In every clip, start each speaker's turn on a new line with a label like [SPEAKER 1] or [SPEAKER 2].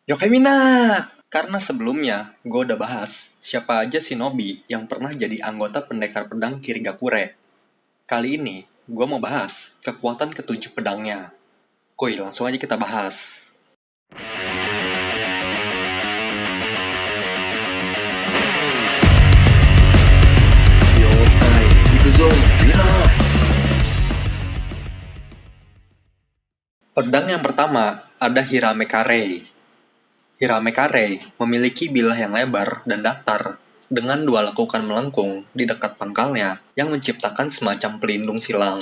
[SPEAKER 1] Yokemina! Karena sebelumnya, gue udah bahas siapa aja shinobi yang pernah jadi anggota pendekar pedang Kirigakure. Kali ini, gue mau bahas kekuatan ketujuh pedangnya. Kuy, langsung aja kita bahas. Yokai, ikuzo, Mina! Pedang yang pertama ada Hirame Karei. Hirame Karei memiliki bilah yang lebar dan datar dengan dua lekukan melengkung di dekat pangkalnya yang menciptakan semacam pelindung silang.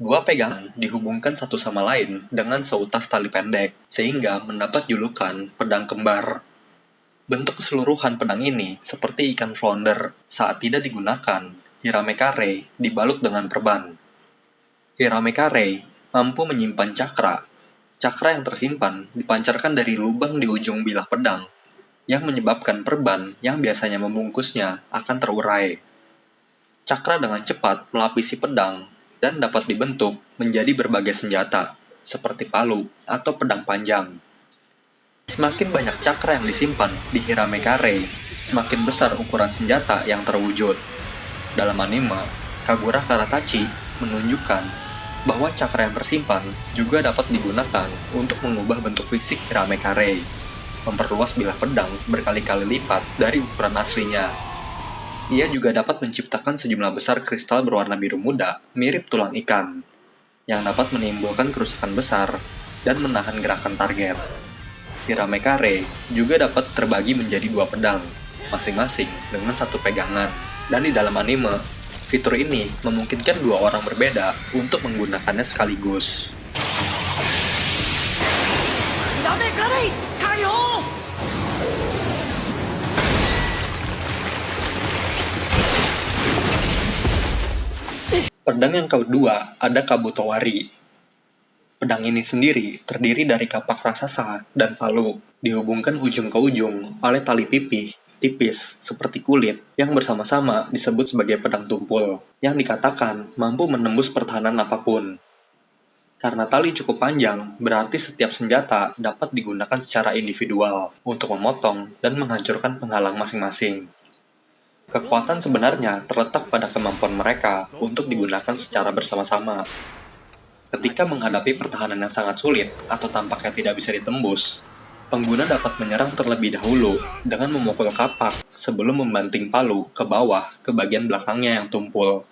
[SPEAKER 1] Dua pegangan dihubungkan satu sama lain dengan seutas tali pendek, sehingga mendapat julukan pedang kembar. Bentuk keseluruhan pedang ini seperti ikan flounder. Saat tidak digunakan, Hirame Karei dibalut dengan perban. Hirame Karei mampu menyimpan cakra. Cakra yang tersimpan dipancarkan dari lubang di ujung bilah pedang, yang menyebabkan perban yang biasanya membungkusnya akan terurai. Cakra dengan cepat melapisi pedang dan dapat dibentuk menjadi berbagai senjata, seperti palu atau pedang panjang. Semakin banyak cakra yang disimpan di Hirame Karei, semakin besar ukuran senjata yang terwujud. Dalam anime, Kagura Karatachi menunjukkan bahwa cakra yang tersimpan juga dapat digunakan untuk mengubah bentuk fisik Hirame Karei, memperluas bilah pedang berkali-kali lipat dari ukuran aslinya. Ia juga dapat menciptakan sejumlah besar kristal berwarna biru muda mirip tulang ikan, yang dapat menimbulkan kerusakan besar dan menahan gerakan target. Hirame Karei juga dapat terbagi menjadi dua pedang, masing-masing dengan satu pegangan, dan di dalam anime, fitur ini memungkinkan dua orang berbeda untuk menggunakannya sekaligus.
[SPEAKER 2] Hirame Karei, Kaio!
[SPEAKER 1] Pedang yang kedua ada Kabutowari. Pedang ini sendiri terdiri dari kapak raksasa dan palu, dihubungkan ujung ke ujung oleh tali pipih tipis seperti kulit yang bersama-sama disebut sebagai pedang tumpul, yang dikatakan mampu menembus pertahanan apapun. Karena tali cukup panjang, berarti setiap senjata dapat digunakan secara individual untuk memotong dan menghancurkan penghalang masing-masing. Kekuatan sebenarnya terletak pada kemampuan mereka untuk digunakan secara bersama-sama. Ketika menghadapi pertahanan yang sangat sulit atau tampaknya tidak bisa ditembus, pengguna dapat menyerang terlebih dahulu dengan memukul kapak sebelum membanting palu ke bawah ke bagian belakangnya yang tumpul,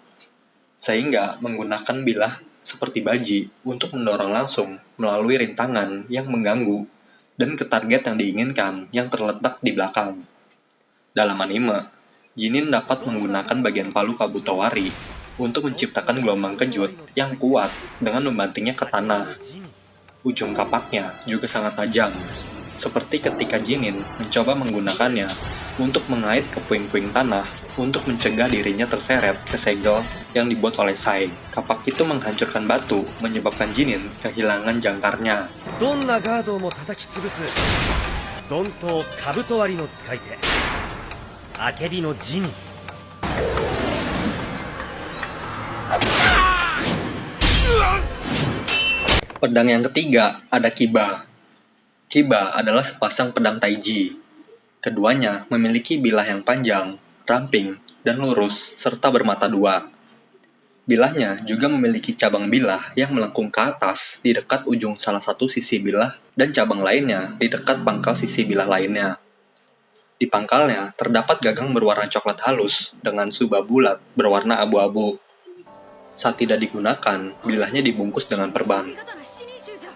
[SPEAKER 1] sehingga menggunakan bilah seperti baji untuk mendorong langsung melalui rintangan yang mengganggu dan ke target yang diinginkan yang terletak di belakang. Dalam anime, Jinin dapat menggunakan bagian palu Kabutowari untuk menciptakan gelombang kejut yang kuat dengan membantingnya ke tanah. Ujung kapaknya juga sangat tajam, seperti ketika Jinin mencoba menggunakannya untuk mengait ke puing-puing tanah untuk mencegah dirinya terseret ke segel yang dibuat oleh Sai. Kapak itu menghancurkan batu, menyebabkan Jinin kehilangan jangkarnya.
[SPEAKER 2] どんなガードも叩き潰す鈍刀兜割りの使い手アケビのジニ。
[SPEAKER 1] Pedang yang ketiga ada Kiba. Kiba adalah sepasang pedang taiji. Keduanya memiliki bilah yang panjang, ramping, dan lurus, serta bermata dua. Bilahnya juga memiliki cabang bilah yang melengkung ke atas di dekat ujung salah satu sisi bilah dan cabang lainnya di dekat pangkal sisi bilah lainnya. Di pangkalnya terdapat gagang berwarna coklat halus dengan subah bulat berwarna abu-abu. Saat tidak digunakan, bilahnya dibungkus dengan perban.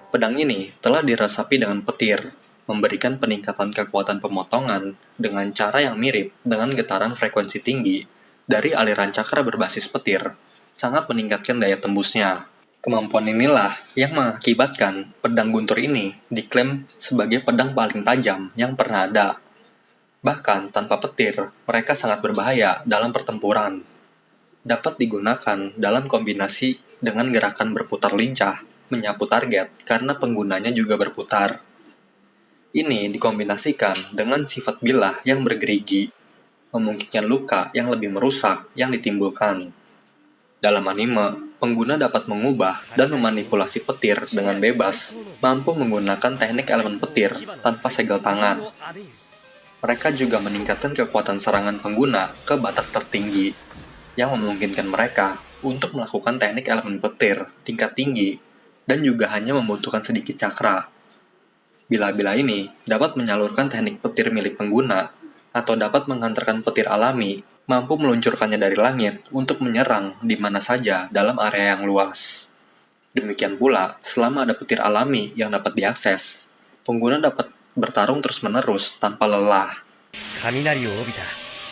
[SPEAKER 1] Pedang ini telah diresapi dengan petir, memberikan peningkatan kekuatan pemotongan dengan cara yang mirip dengan getaran frekuensi tinggi dari aliran cakra berbasis petir, sangat meningkatkan daya tembusnya. Kemampuan inilah yang mengakibatkan pedang guntur ini diklaim sebagai pedang paling tajam yang pernah ada. Bahkan tanpa petir, mereka sangat berbahaya dalam pertempuran. Dapat digunakan dalam kombinasi dengan gerakan berputar lincah, menyapu target karena penggunanya juga berputar. Ini dikombinasikan dengan sifat bilah yang bergerigi, memungkinkan luka yang lebih merusak yang ditimbulkan. Dalam anime, pengguna dapat mengubah dan memanipulasi petir dengan bebas, mampu menggunakan teknik elemen petir tanpa segel tangan. Mereka juga meningkatkan kekuatan serangan pengguna ke batas tertinggi, yang memungkinkan mereka untuk melakukan teknik elemen petir tingkat tinggi dan juga hanya membutuhkan sedikit cakra. Bila-bila ini dapat menyalurkan teknik petir milik pengguna atau dapat menghantarkan petir alami, mampu meluncurkannya dari langit untuk menyerang di mana saja dalam area yang luas. Demikian pula, selama ada petir alami yang dapat diakses, pengguna dapat bertarung terus-menerus tanpa lelah.
[SPEAKER 2] 雷を帯びた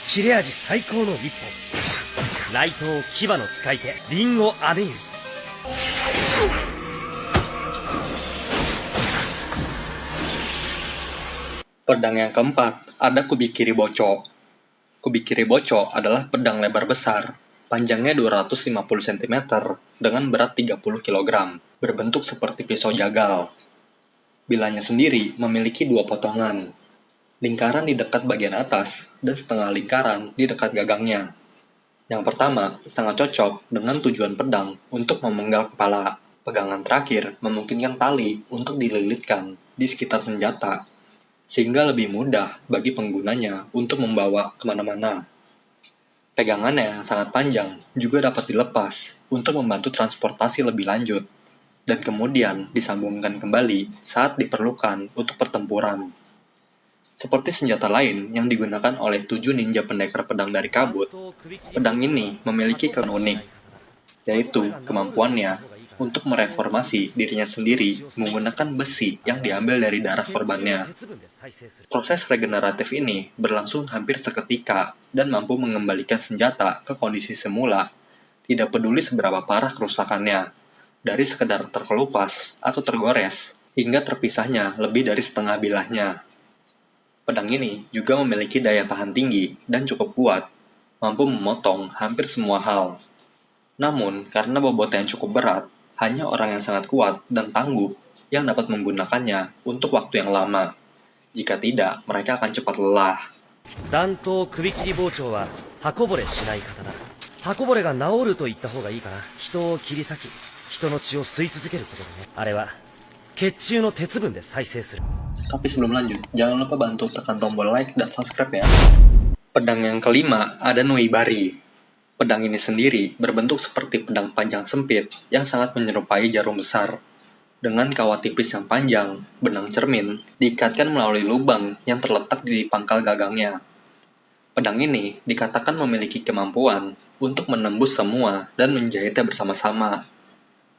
[SPEAKER 2] 切れ味最高の一本雷刀牙の使い手リンゴアネイル
[SPEAKER 1] Pedang yang keempat, ada Kubikiri Bocho. Kubikiri Bocho adalah pedang lebar besar, panjangnya 250 cm dengan berat 30 kg, berbentuk seperti pisau jagal. Bilanya sendiri memiliki dua potongan, lingkaran di dekat bagian atas dan setengah lingkaran di dekat gagangnya. Yang pertama sangat cocok dengan tujuan pedang untuk memenggal kepala. Pegangan terakhir memungkinkan tali untuk dililitkan di sekitar senjata, sehingga lebih mudah bagi penggunanya untuk membawa kemana-mana. Pegangannya yang sangat panjang juga dapat dilepas untuk membantu transportasi lebih lanjut, dan kemudian disambungkan kembali saat diperlukan untuk pertempuran. Seperti senjata lain yang digunakan oleh 7 ninja pendekar pedang dari kabut, pedang ini memiliki kelebihan unik, yaitu kemampuannya untuk mereformasi dirinya sendiri menggunakan besi yang diambil dari darah korbannya. Proses regeneratif ini berlangsung hampir seketika dan mampu mengembalikan senjata ke kondisi semula, tidak peduli seberapa parah kerusakannya, dari sekedar terkelupas atau tergores, hingga terpisahnya lebih dari setengah bilahnya. Pedang ini juga memiliki daya tahan tinggi dan cukup kuat, mampu memotong hampir semua hal. Namun, karena bobotnya yang cukup berat, hanya orang yang sangat kuat dan tangguh yang dapat menggunakannya untuk waktu yang lama. Jika tidak, mereka akan cepat lelah.
[SPEAKER 2] 弾頭首切り包丁は刃こぼれしない刀刃こぼれが治ると言った方がいいかな人を切り裂き人の血を吸い続けることでねあれは血中の鉄分で再生する
[SPEAKER 1] Tapi sebelum lanjut, jangan lupa bantu tekan tombol like dan subscribe ya. Pedang yang kelima ada Noibari. Pedang ini sendiri berbentuk seperti pedang panjang sempit yang sangat menyerupai jarum besar. Dengan kawat tipis yang panjang, benang cermin diikatkan melalui lubang yang terletak di pangkal gagangnya. Pedang ini dikatakan memiliki kemampuan untuk menembus semua dan menjahitnya bersama-sama.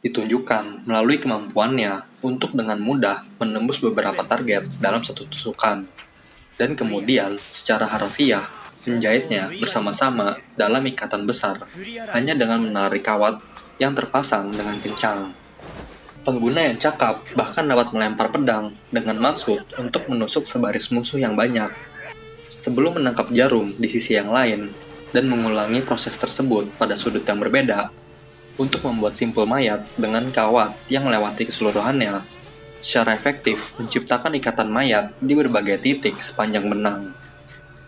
[SPEAKER 1] Ditunjukkan melalui kemampuannya untuk dengan mudah menembus beberapa target dalam satu tusukan. Dan kemudian secara harfiah menjahitnya bersama-sama dalam ikatan besar hanya dengan menarik kawat yang terpasang dengan kencang. Pengguna yang cakap bahkan dapat melempar pedang dengan maksud untuk menusuk sebaris musuh yang banyak, sebelum menangkap jarum di sisi yang lain dan mengulangi proses tersebut pada sudut yang berbeda untuk membuat simpul mayat dengan kawat yang melewati keseluruhannya, secara efektif menciptakan ikatan mayat di berbagai titik sepanjang benang.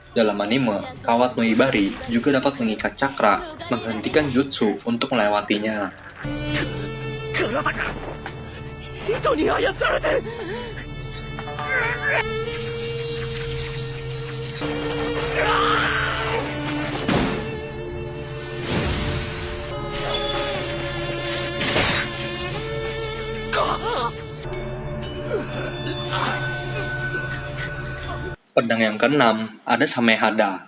[SPEAKER 1] Dalam anime, kawat Noibari juga dapat mengikat cakra, menghentikan jutsu untuk melewatinya. Pedang yang keenam ada Samehada.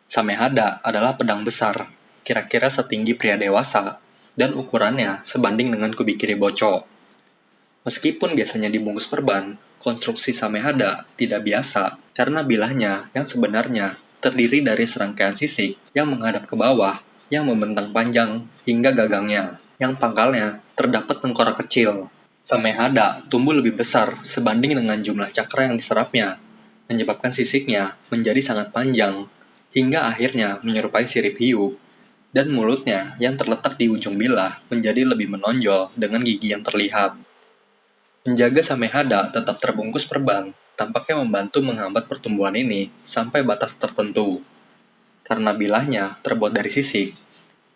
[SPEAKER 1] Samehada adalah pedang besar, kira-kira setinggi pria dewasa, dan ukurannya sebanding dengan Kubikiri Bocho. Meskipun biasanya dibungkus perban, konstruksi Samehada tidak biasa karena bilahnya yang sebenarnya terdiri dari serangkaian sisik yang menghadap ke bawah yang membentang panjang hingga gagangnya, yang pangkalnya terdapat tengkorak kecil. Samehada tumbuh lebih besar sebanding dengan jumlah cakra yang diserapnya, menyebabkan sisiknya menjadi sangat panjang, hingga akhirnya menyerupai sirip hiu, dan mulutnya yang terletak di ujung bilah menjadi lebih menonjol dengan gigi yang terlihat. Menjaga Samehada tetap terbungkus perban tampaknya membantu menghambat pertumbuhan ini sampai batas tertentu. Karena bilahnya terbuat dari sisik,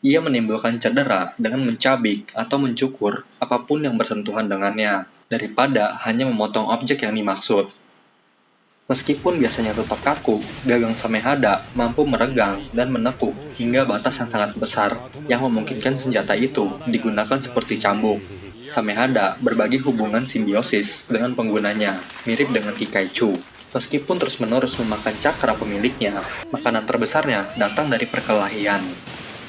[SPEAKER 1] Ia menimbulkan cedera dengan mencabik atau mencukur apapun yang bersentuhan dengannya, daripada hanya memotong objek yang dimaksud. Meskipun biasanya tetap kaku, gagang Samehada mampu meregang dan menekuk hingga batas yang sangat besar yang memungkinkan senjata itu digunakan seperti cambuk. Samehada berbagi hubungan simbiosis dengan penggunanya, mirip dengan Kikaichu. Meskipun terus-menerus memakan cakra pemiliknya, makanan terbesarnya datang dari perkelahian,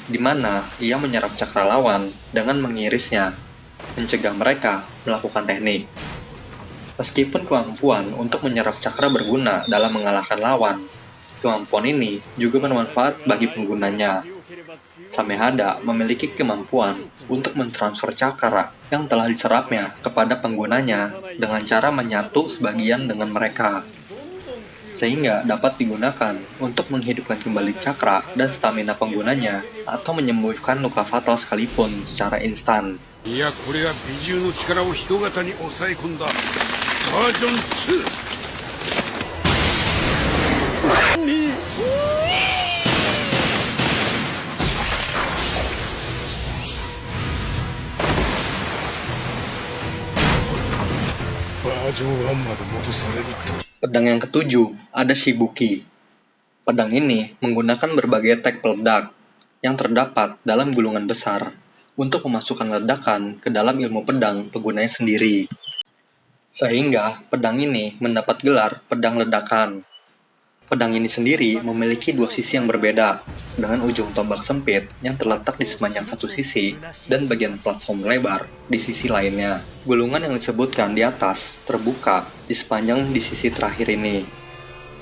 [SPEAKER 1] di mana ia menyerap cakra lawan dengan mengirisnya, mencegah mereka melakukan teknik. Meskipun kemampuan untuk menyerap cakra berguna dalam mengalahkan lawan, kemampuan ini juga bermanfaat bagi penggunanya. Samehada memiliki kemampuan untuk mentransfer cakra yang telah diserapnya kepada penggunanya dengan cara menyatu sebagian dengan mereka, sehingga dapat digunakan untuk menghidupkan kembali cakra dan stamina penggunanya atau menyembuhkan luka fatal sekalipun secara instan.
[SPEAKER 3] いやこれは美獣の力を人型に抑え込んだバージョン2。 バージョン1まで戻されると
[SPEAKER 1] Pedang yang ketujuh ada Shibuki. Pedang ini menggunakan berbagai tag peledak yang terdapat dalam gulungan besar untuk memasukkan ledakan ke dalam ilmu pedang penggunanya sendiri. Sehingga pedang ini mendapat gelar pedang ledakan. Pedang ini sendiri memiliki dua sisi yang berbeda, dengan ujung tombak sempit yang terletak di sepanjang satu sisi dan bagian platform lebar di sisi lainnya. Gulungan yang disebutkan di atas terbuka di sepanjang di sisi terakhir ini,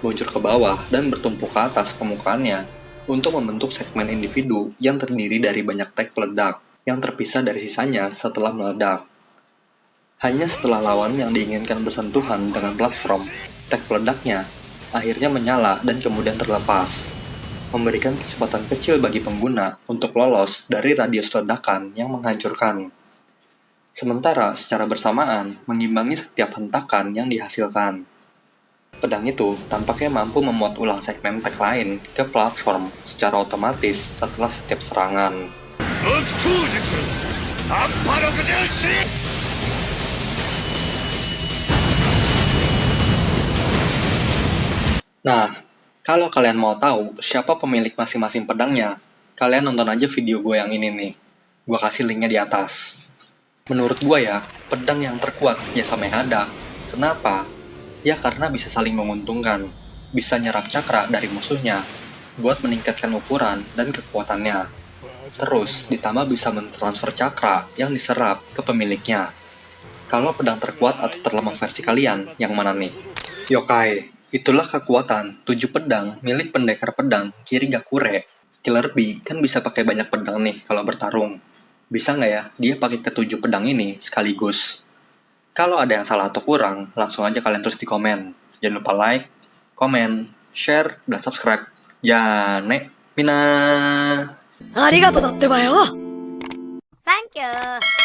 [SPEAKER 1] meluncur ke bawah dan bertumpuk ke atas permukaannya untuk membentuk segmen individu yang terdiri dari banyak tag peledak yang terpisah dari sisanya setelah meledak. Hanya setelah lawan yang diinginkan bersentuhan dengan platform, tag peledaknya akhirnya menyala dan kemudian terlepas, memberikan kesempatan kecil bagi pengguna untuk lolos dari radius ledakan yang menghancurkan. Sementara secara bersamaan mengimbangi setiap hentakan yang dihasilkan. Pedang itu tampaknya mampu memuat ulang segmen tag lain ke platform secara otomatis setelah setiap serangan.
[SPEAKER 3] 悪党術アッパ64
[SPEAKER 1] Nah, kalau kalian mau tahu siapa pemilik masing-masing pedangnya, kalian nonton aja video gue yang ini nih. Gue kasih linknya di atas. Menurut gue ya, pedang yang terkuat ya Samehada. Kenapa? Ya karena bisa saling menguntungkan. Bisa nyerap cakra dari musuhnya, buat meningkatkan ukuran dan kekuatannya. Terus, ditambah bisa mentransfer cakra yang diserap ke pemiliknya. Kalau pedang terkuat atau terlemah versi kalian, yang mana nih? Yokai. Itulah kekuatan 7 pedang milik pendekar pedang Kirigakure. Killer Bee kan bisa pakai banyak pedang nih kalau bertarung. Bisa nggak ya dia pakai ke-7 pedang ini sekaligus? Kalau ada yang salah atau kurang, langsung aja kalian tulis di komen. Jangan lupa like, komen, share, dan subscribe. Jane, Mina.
[SPEAKER 4] ありがとうだってばよ。
[SPEAKER 5] サンキュー。